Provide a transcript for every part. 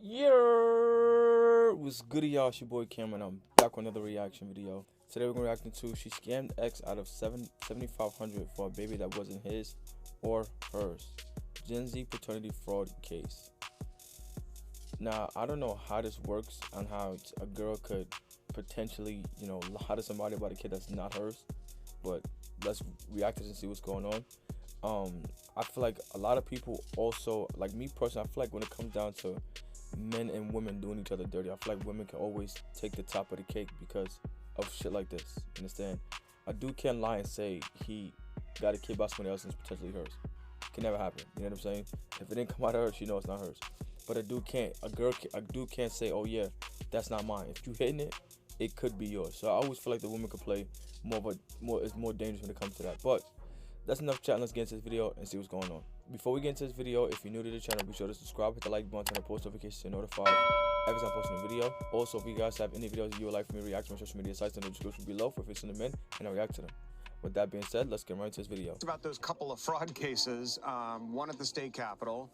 Yeah, what's good, y'all? It's your boy Cameron. I'm back with another reaction video. Today we're gonna react to she scammed X out of 7,500 for a baby that wasn't his or hers. Gen Z paternity fraud case. Now I don't know how this works and how a girl could potentially, lie to somebody about a kid that's not hers. But let's react to this and see what's going on. I feel like a lot of people also, like me personally, I feel like when it comes down to men and women doing each other dirty, I feel like women can always take the top of the cake because of shit like this. You understand? A dude can't lie and say he got a kid by somebody else and it's potentially hers. It can never happen. You know what I'm saying? If it didn't come out of her, she knows it's not hers. But a dude can't say, oh yeah, that's not mine. If you hitting it, it could be yours. So I always feel like the woman could play it's more dangerous when it comes to that. But that's enough chat. Let's get into this video and see what's going on. Before we get into this video, if you're new to the channel, be sure to subscribe, hit the like button, and post notifications to be notified every time I post a new video. Also, if you guys have any videos you would like for me to react to on social media sites, in the description below for send them in and I'll react to them. With that being said, let's get right into this video. It's about those couple of fraud cases, one at the state capitol,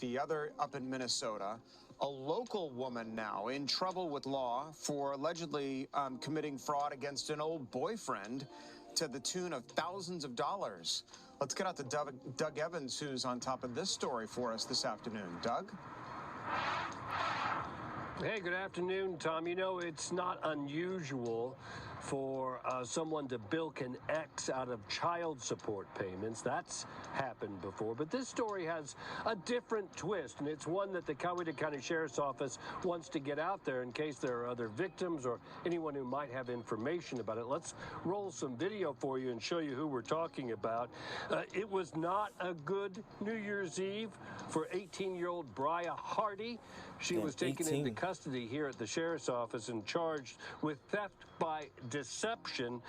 the other up in Minnesota. A local woman now in trouble with law for allegedly committing fraud against an old boyfriend to the tune of thousands of dollars. Let's get out to Doug Evans, who's on top of this story for us this afternoon. Doug? Hey, good afternoon, Tom. You know, it's not unusual for someone to bilk an ex out of child support payments. That's happened before. But this story has a different twist, and it's one that the Coweta County Sheriff's Office wants to get out there in case there are other victims or anyone who might have information about it. Let's roll some video for you and show you who we're talking about. It was not a good New Year's Eve for 18-year-old Bria Hardy. She was taken into custody here at the Sheriff's Office and charged with theft by deception.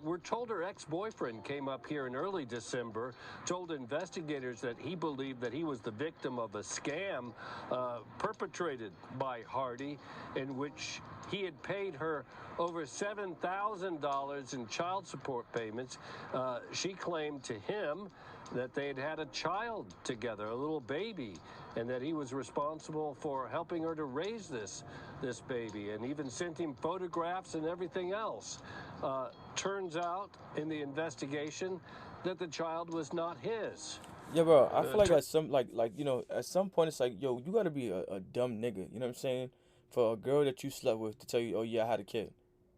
We're told her ex-boyfriend came up here in early December, told investigators that he believed that he was the victim of a scam perpetrated by Hardy, in which he had paid her over $7,000 in child support payments. She claimed to him that they had a child together, a little baby, and that he was responsible for helping her to raise this baby, and even sent him photographs and everything else. Turns out in the investigation that the child was not his. Yeah, bro. I feel like at some at some point it's like, yo, you gotta be a dumb nigga. You know what I'm saying? For a girl that you slept with to tell you, oh yeah, I had a kid.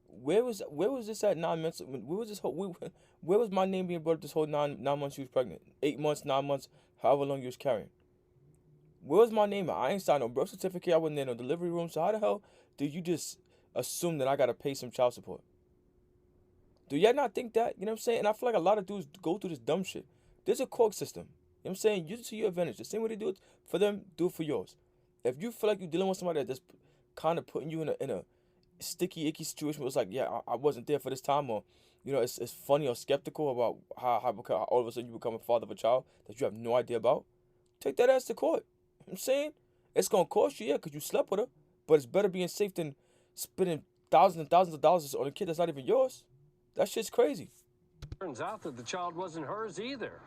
Where was this at 9 months? Where was this whole? Where was my name being brought up this whole nine months she was pregnant? 8 months, 9 months, however long you was carrying. Where was my name at? I ain't signed no birth certificate. I wasn't in no delivery room. So how the hell do you just assume that I gotta pay some child support? Do y'all not think that? You know what I'm saying? And I feel like a lot of dudes go through this dumb shit. There's a court system. You know what I'm saying? Use it to your advantage. The same way they do it for them, do it for yours. If you feel like you're dealing with somebody that's kind of putting you in a sticky, icky situation where it's like, yeah, I wasn't there for this time, or it's funny or skeptical about how all of a sudden you become a father of a child that you have no idea about, take that ass to court. You know what I'm saying? It's gonna cost you, yeah, because you slept with her, but it's better being safe than spending thousands and thousands of dollars on a kid that's not even yours. That shit's crazy. Turns out that the child wasn't hers either.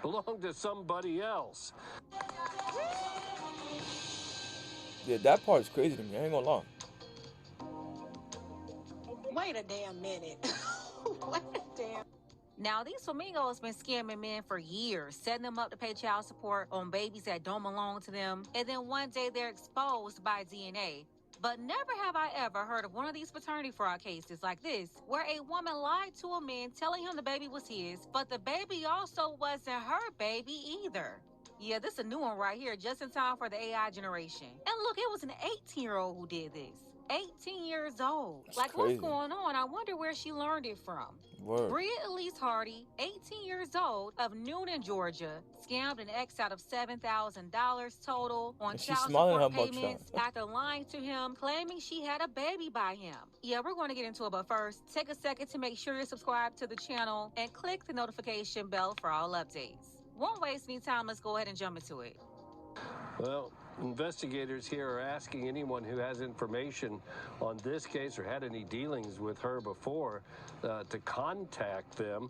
Belonged to somebody else. Yeah, that part is crazy to me. I ain't gonna lie. Wait a damn minute. Wait a damn. Now, these flamingos been scamming men for years, setting them up to pay child support on babies that don't belong to them, and then one day they're exposed by DNA. But never have I ever heard of one of these paternity fraud cases like this, where a woman lied to a man telling him the baby was his, but the baby also wasn't her baby either. Yeah, this is a new one right here, just in time for the AI generation. And look, it was an 18-year-old who did this. 18 years old. That's like, crazy. What's going on? I wonder where she learned it from. Word. Bria Elise Hardy, 18 years old, of Noonan, Georgia, scammed an ex out of $7,000 total on And she's child smiling support at her payments mugshot. after lying to him, claiming she had a baby by him. Yeah, we're going to get into it, but first, take a second to make sure you're subscribed to the channel and click the notification bell for all updates. Won't waste any time. Let's go ahead and jump into it. Well, investigators here are asking anyone who has information on this case or had any dealings with her before to contact them.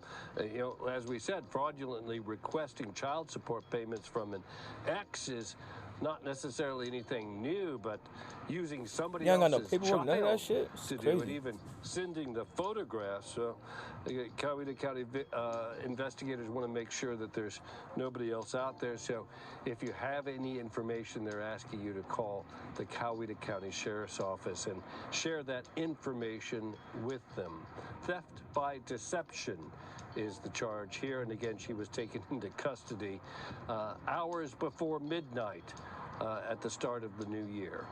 As we said, fraudulently requesting child support payments from an ex is not necessarily anything new, but using somebody You ain't got no else's paperwork, none of that child shit? It's to do it, crazy. even sending the photographs. So Coweta County investigators want to make sure that there's nobody else out there. So if you have any information, they're asking you to call the Coweta County Sheriff's Office and share that information with them. Theft by deception is the charge here. And again, she was taken into custody hours before midnight at the start of the new year.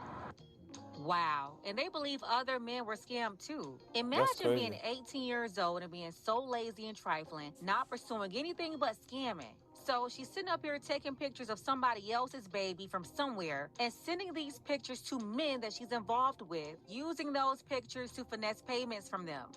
Wow. And they believe other men were scammed too. That's Imagine crazy. being 18 years old and being so lazy and trifling, not pursuing anything but scamming. So she's sitting up here taking pictures of somebody else's baby from somewhere and sending these pictures to men that she's involved with, using those pictures to finesse payments from them.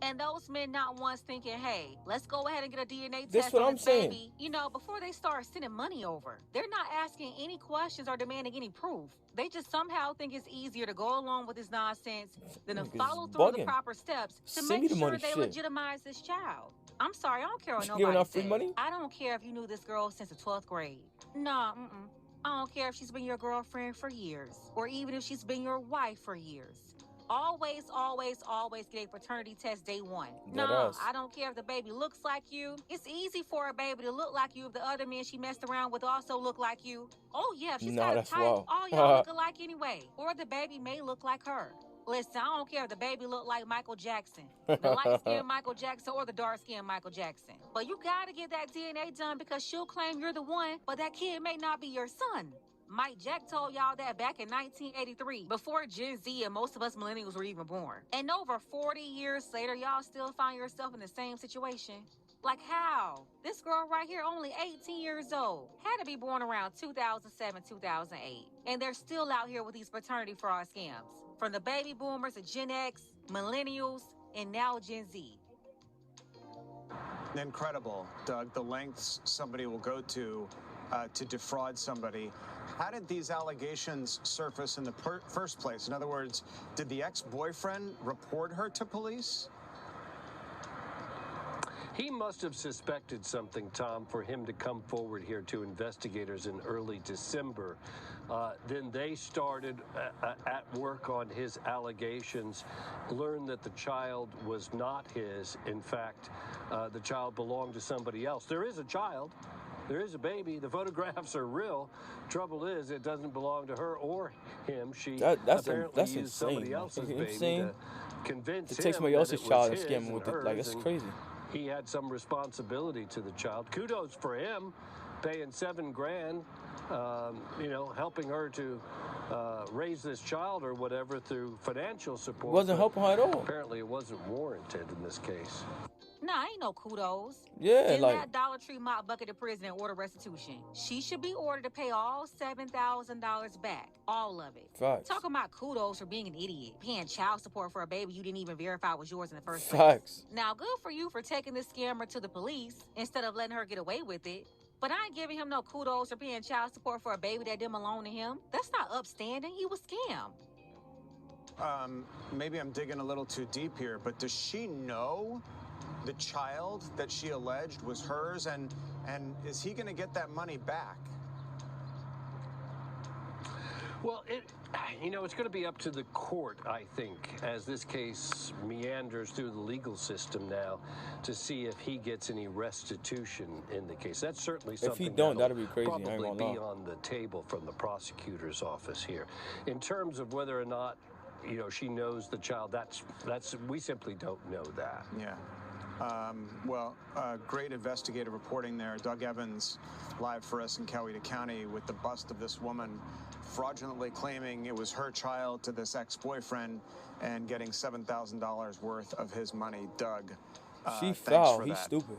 And those men not once thinking, hey, let's go ahead and get a DNA This test what on I'm this saying. baby, before they start sending money over. They're not asking any questions or demanding any proof. They just somehow think it's easier to go along with this nonsense than to Niggas follow through the bugging. proper steps to Send make me the sure money, they shit. legitimize this child. I'm sorry, I don't care what You giving nobody out free says. money? I don't care if you knew this girl since the 12th grade. Nah, I don't care if she's been your girlfriend for years, or even if she's been your wife for years. Always, always, always get a paternity test day one. No, I don't care if the baby looks like you. It's easy for a baby to look like you if the other men she messed around with also look like you. Oh yeah, if she's got a That's type, wild. all y'all look alike anyway. Or the baby may look like her. Listen, I don't care if the baby look like Michael Jackson, the light-skinned Michael Jackson or the dark-skinned Michael Jackson. But you gotta get that DNA done because she'll claim you're the one, but that kid may not be your son. Mike Jack told y'all that back in 1983, before Gen Z and most of us millennials were even born. And over 40 years later, y'all still find yourself in the same situation. Like how? This girl right here, only 18 years old, had to be born around 2007, 2008. And they're still out here with these paternity fraud scams. From the baby boomers to Gen X, millennials, and now Gen Z. Incredible, Doug, the lengths somebody will go to defraud somebody. How did these allegations surface in the first place? In other words, did the ex-boyfriend report her to police? He must have suspected something, Tom, for him to come forward here to investigators in early December. Then they started at work on his allegations, learned that the child was not his. In fact, the child belonged to somebody else. There is a child. There is a baby. The photographs are real. Trouble is, it doesn't belong to her or him. She apparently used insane, somebody else's baby to convince him to take somebody that else's it was child and his scam him with it. Like, it's crazy. He had some responsibility to the child. Kudos for him, paying $7,000, helping her to raise this child or whatever through financial support. Wasn't helping her at all. Apparently, it wasn't warranted in this case. Nah, ain't no kudos. Yeah, Send like that Dollar Tree mop bucket to prison and order restitution. She should be ordered to pay all $7,000 back. All of it. Facts. Talking about kudos for being an idiot. Paying child support for a baby you didn't even verify was yours in the first place. Facts. Now, good for you for taking this scammer to the police instead of letting her get away with it. But I ain't giving him no kudos for paying child support for a baby that didn't belong to him. That's not upstanding. He was scammed. Maybe I'm digging a little too deep here, but does she know the child that she alleged was hers, and is he going to get that money back? Well, it's going to be up to the court, I think, as this case meanders through the legal system now, to see if he gets any restitution in the case. That's certainly something if he don't, that'll be crazy. I ain't probably gonna be lie. on the table from the prosecutor's office here. In terms of whether or not, she knows the child, that's we simply don't know that. Yeah. Great investigative reporting there. Doug Evans, live for us in Coweta County with the bust of this woman fraudulently claiming it was her child to this ex-boyfriend and getting $7,000 worth of his money. Doug, she thanks foul. for He's that. stupid.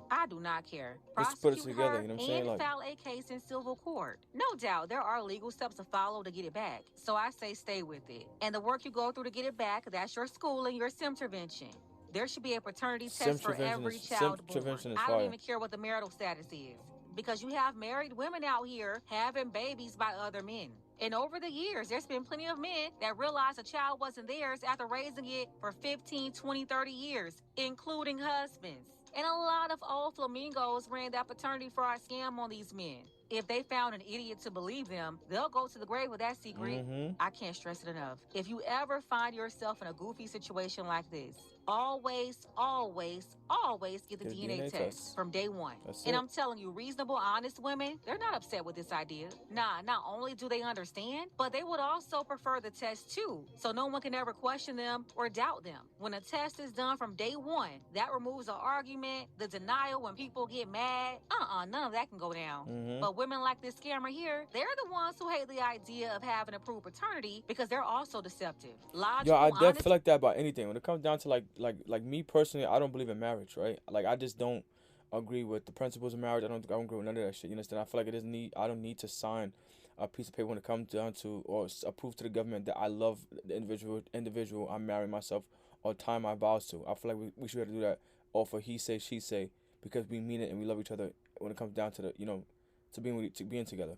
I do not care. Just put it Prosecute together, her you know what I'm saying? and Like, file a case in civil court. No doubt there are legal steps to follow to get it back. So I say stay with it. And the work you go through to get it back, that's your school and your intervention. There should be a paternity test for every child born. I don't even care what the marital status is. Because you have married women out here having babies by other men. And over the years, there's been plenty of men that realized a child wasn't theirs after raising it for 15, 20, 30 years, including husbands. And a lot of old flamingos ran that paternity fraud scam on these men. If they found an idiot to believe them, they'll go to the grave with that secret. I can't stress it enough. If you ever find yourself in a goofy situation like this, always, always, always get the DNA test from day one. And I'm telling you, reasonable, honest women, they're not upset with this idea. Nah, not only do they understand, but they would also prefer the test too, so no one can ever question them or doubt them. When a test is done from day one, that removes the argument, the denial when people get mad. None of that can go down. But women like this scammer here, they're the ones who hate the idea of having to prove paternity because they're also deceptive. Logical, I definitely feel like that about anything. When it comes down to like me personally, I don't believe in marriage, right? Like I just don't agree with the principles of marriage. I don't agree with none of that shit. You understand? I feel like I don't need to sign a piece of paper when it comes down to or a proof to the government that I love the individual I'm marrying myself or tying my vows to. I feel like we should have to do that all for he say, she say, because we mean it and we love each other when it comes down to the, to being together.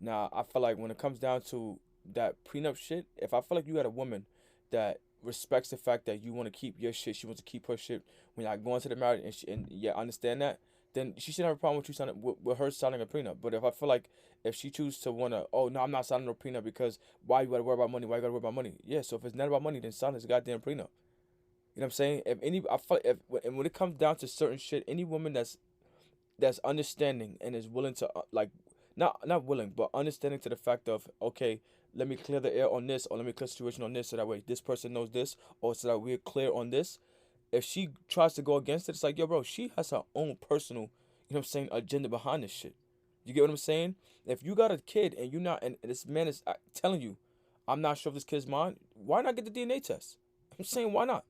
Now, I feel like when it comes down to that prenup shit, if I feel like you got a woman that respects the fact that you want to keep your shit, she wants to keep her shit when y'all go into the marriage, and understand that, then she shouldn't have a problem with you signing with her signing a prenup. But if I feel like if she chooses to wanna, oh no, I'm not signing no prenup because why you gotta worry about money? Why you gotta worry about money? Yeah, so if it's not about money, then sign this goddamn prenup. You know what I'm saying? I feel like and when it comes down to certain shit, any woman that's understanding and is willing to not willing, but understanding to the fact of, okay, let me clear the air on this, or let me clear the situation on this, so that way this person knows this, or so that we're clear on this. If she tries to go against it, it's like, yo, bro, she has her own personal, agenda behind this shit. You get what I'm saying? If you got a kid and you're not, and this man is telling you, I'm not sure if this kid's mine, why not get the DNA test? I'm saying, why not?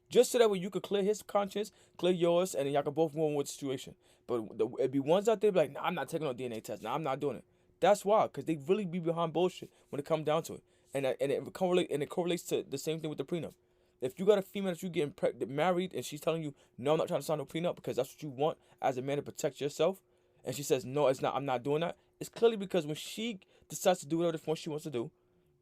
Just so that way you could clear his conscience, clear yours, and then y'all can both move on with the situation. But it'd be ones out there be like, nah, I'm not taking no DNA test. Nah, I'm not doing it. That's why, because they really be behind bullshit when it comes down to it. And it correlates to the same thing with the prenup. If you got a female that you getting married and she's telling you, no, I'm not trying to sign no prenup because that's what you want as a man to protect yourself, and she says, no, it's not, I'm not doing that, it's clearly because when she decides to do whatever the fuck she wants to do,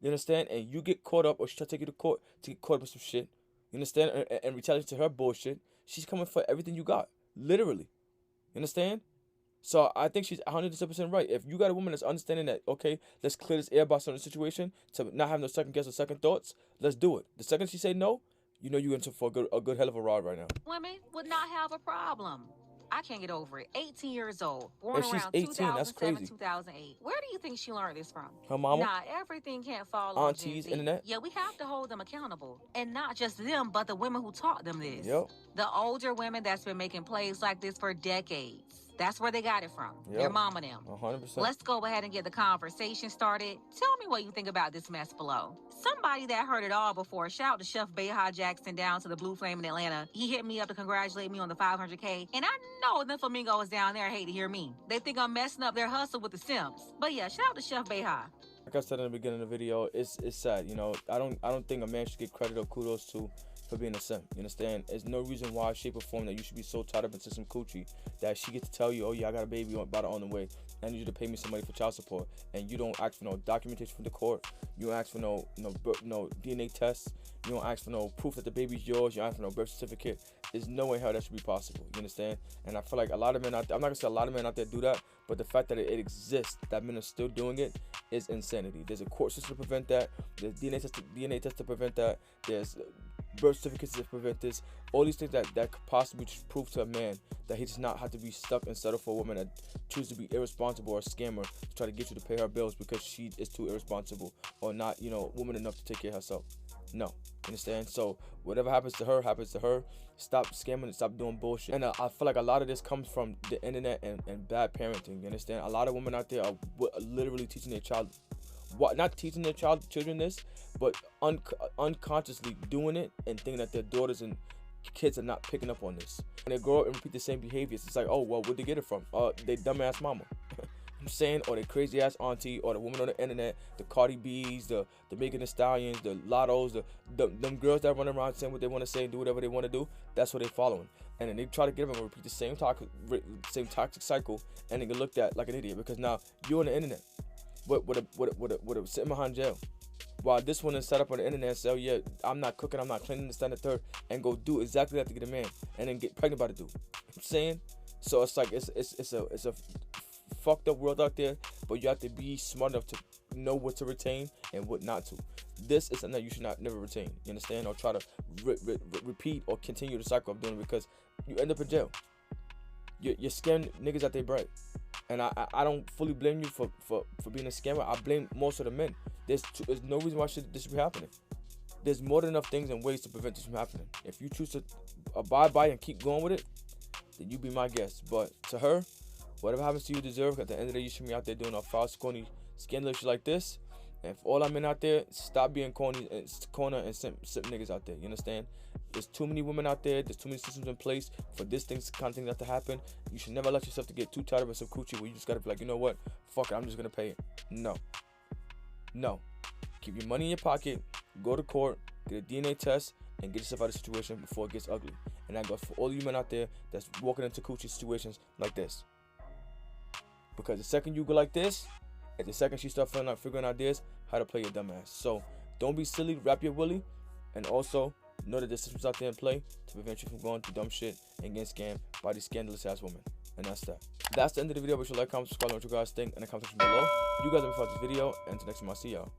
you understand, and you get caught up, or she try to take you to court to get caught up with some shit, you understand, and retaliate to her bullshit, she's coming for everything you got, literally. You understand? So I think she's 100% right. If you got a woman that's understanding that, okay, let's clear this air about certain situation to not have no second guess or second thoughts, let's do it. The second she say no, you know you're into for a good hell of a ride right now. Women would not have a problem. I can't get over it. 18 years old, born If she's around 18, that's 2007, crazy. 2008. Where do you think she learned this from? Her mama? Nah, everything can't fall on Gen Aunties, Z. internet? Yeah, we have to hold them accountable. And not just them, but the women who taught them this. Yep. The older women that's been making plays like this for decades. That's where they got it from. Yep. Their mom and them. 100%. Let's go ahead and get the conversation started. Tell me what you think about this mess below. Somebody that heard it all before, shout out to Chef Beha Jackson down to the Blue Flame in Atlanta. He hit me up to congratulate me on the 500K. And I know the flamingos down there hate to hear me. They think I'm messing up their hustle with the Sims. But yeah, shout out to Chef Beha. Like I said in the beginning of the video, it's sad. I don't think a man should get credit or kudos for being a simp. You understand? There's no reason why, shape, or form that you should be so tied up into some coochie that she gets to tell you, oh yeah, I got a baby about on the way. I need you to pay me some money for child support, and you don't ask for no documentation from the court. You don't ask for no DNA tests. You don't ask for no proof that the baby's yours. You don't ask for no birth certificate. There's no way how that should be possible. You understand? And I feel like a lot of men out there, I'm not gonna say a lot of men out there do that, but the fact that it exists, that men are still doing it, is insanity. There's a court system to prevent that. There's DNA test to prevent that. There's birth certificates to prevent this. All these things that could possibly prove to a man that he does not have to be stuck and settle for a woman that chooses to be irresponsible or a scammer to try to get you to pay her bills because she is too irresponsible or not, woman enough to take care of herself. No, understand? So whatever happens to her, happens to her. Stop scamming and stop doing bullshit. And I feel like a lot of this comes from the internet and bad parenting. You understand? A lot of women out there are literally teaching their child, not teaching their children this, but unconsciously doing it and thinking that their daughters and kids are not picking up on this. And they grow up and repeat the same behaviors. It's like, oh, well, where'd they get it from? They dumbass mama. I'm saying, or the crazy ass auntie, or the woman on the internet, the Cardi B's, the Megan Thee Stallions, the Lottos, them girls that run around saying what they want to say and do whatever they want to do. That's what they're following, and then they try to get them and repeat the same toxic cycle, and they get looked at like an idiot because now you're on the internet, with a sitting behind jail, while this one is set up on the internet and say, oh yeah, I'm not cooking, I'm not cleaning, this, that, and the third, and go do exactly that to get a man, and then get pregnant by the dude. I'm saying, so it's like it's a fucked up world out there, but you have to be smart enough to know what to retain and what not to. This is something that you should never retain. You understand? Or try to repeat or continue the cycle of doing it, because you end up in jail. You're scamming niggas at their bread. And I don't fully blame you for being a scammer. I blame most of the men. There's no reason why this should be happening. There's more than enough things and ways to prevent this from happening. If you choose to abide by and keep going with it, then you be my guest. But to her, whatever happens to you deserve. At the end of the day, you should be out there doing a foul, corny, scandalous shit like this. And for all our men out there, stop being corny and simp niggas out there. You understand? There's too many women out there. There's too many systems in place for this kind of thing not to happen. You should never let yourself to get too tired of some coochie where you just gotta be like, you know what? Fuck it, I'm just gonna pay it. No. Keep your money in your pocket. Go to court. Get a DNA test and get yourself out of the situation before it gets ugly. And that goes for all you men out there that's walking into coochie situations like this. Because the second you go like this, and the second she start figuring out ideas how to play your dumb ass. So don't be silly, wrap your willy, and also know that there's systems out there in play to prevent you from going through dumb shit and getting scammed by these scandalous ass women. And that's that. That's the end of the video. Be sure to like, comment, subscribe, and what you guys think in the comment section below. You guys have been for this video, and until next time, I'll see y'all.